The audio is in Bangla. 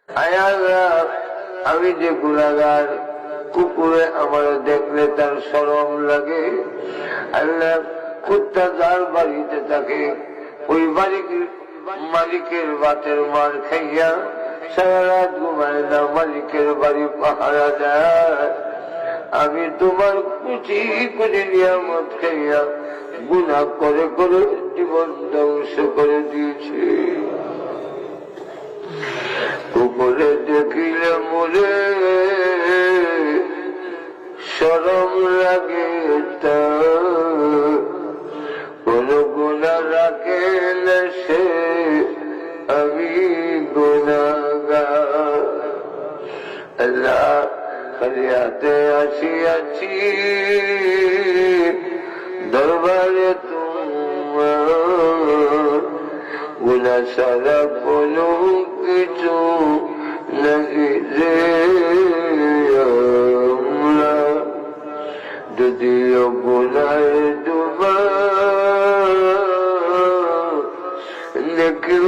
আয় আল্লাহ, আমি যে গুনাহগার, কুকুরে আমার দেখলে তার শরম লাগে। আল্লাহ, কুত্তা যার বাড়িতে থাকে ওই মালিকের বাতের মার খাইয়া সারা রাত ঘুমায় না, মালিকের বাড়ি পাহারা দেয়। আমি তোমার কুচি কুচি নিয়ামত খাইয়া গুনাহ করে করে জীবন ধ্বংস করে দিয়েছি। কুকুরে দেখিলে মোরে শরম লাগে, কোন গুনাহ রাখে না সে, আমি গুনাহগার। আল্লাহ, ফরিয়াদে আসিয়াছি দরবারে তোমার, গুনাহ সারা কোনো কিছু নাহি রে আমরা। যদিও গুনাহে ডুবা নেকি